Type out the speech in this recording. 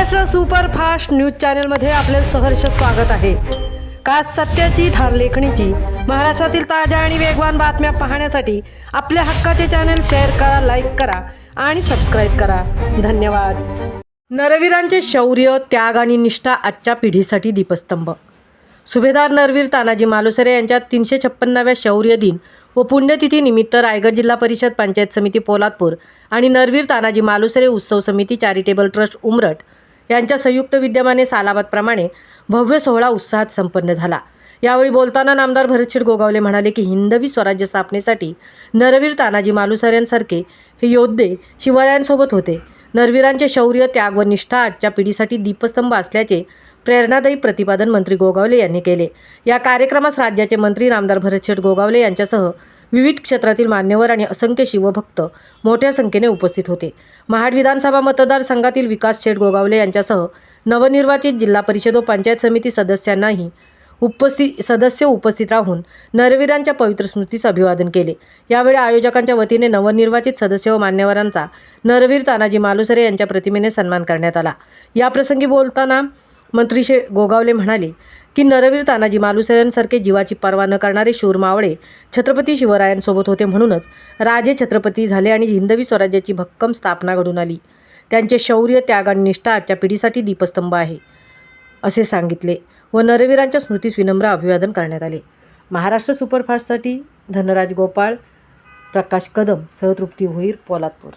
Maharashtra superfast news चॅनलमध्ये आपले सहर्ष स्वागत आहे। का सत्याची धार लेखणीची महाराष्ट्रातील ताज्या आणि वेगवान बातम्या पाहण्यासाठी आपल्या हक्काचे चॅनल शेअर करा, लाईक करा आणि सबस्क्राईब करा। धन्यवाद। नरवीरांचे शौर्य, त्याग आणि निष्ठा आजच्या पिढीसाठी दीपस्तंभ। सुभेदार नरवीर तानाजी मालुसरे यांच्या 356व्या शौर्य दिन व पुण्यतिथी निमित्त रायगड जिल्हा परिषद पंचायत समिती पोलादपूर आणि नरवीर तानाजी मालुसरे उत्सव समिती चॅरिटेबल ट्रस्ट उमरठ यांच्या संयुक्त विद्यमाने सालाबादप्रमाणे भव्य सोहळा उत्साहात संपन्न झाला। यावेळी बोलताना नामदार भरतशेठ गोगावले म्हणाले की हिंदवी स्वराज्य स्थापनेसाठी नरवीर तानाजी मालुसरेंसारखे हे योद्धे शिवरायांसोबत होते। नरवीरांचे शौर्य, त्याग व निष्ठा आजच्या पिढीसाठी दीपस्तंभ असल्याचे प्रेरणादायी प्रतिपादन मंत्री गोगावले यांनी केले। या कार्यक्रमास राज्याचे मंत्री नामदार भरतशेठ गोगावले यांच्यासह विविध क्षेत्रातील मान्यवर आणि असंख्य शिवभक्त मोठ्या संख्येने उपस्थित होते। महाड विधानसभा मतदारसंघातील विकास शेठ गोगावले यांच्यासह नवनिर्वाचित जिल्हा परिषद व पंचायत समिती सदस्यांनाही सदस्य उपस्थित राहून नरवीरांच्या पवित्र स्मृतीस अभिवादन केले। यावेळी आयोजकांच्या वतीने नवनिर्वाचित सदस्य व मान्यवरांचा नरवीर तानाजी मालुसरे यांच्या प्रतिमेने सन्मान करण्यात आला। या प्रसंगी बोलताना मंत्री गोगावले म्हणाले की नरवीर तानाजी मालुसरेंसारखे जीवाची पर्वा न करणारे शूर मावळे छत्रपती शिवरायांसोबत होते, म्हणूनच राजे छत्रपती झाले आणि हिंदवी स्वराज्याची भक्कम स्थापना घडून आली। त्यांचे शौर्य, त्याग आणि निष्ठा आजच्या पिढीसाठी दीपस्तंभ आहे असे सांगितले व नरवीरांच्या स्मृतीस विनम्र अभिवादन करण्यात आले। महाराष्ट्र सुपरफास्टसाठी धनराज गोपाळ, प्रकाश कदम, सहतृप्ती भोईर, पोलादपूर।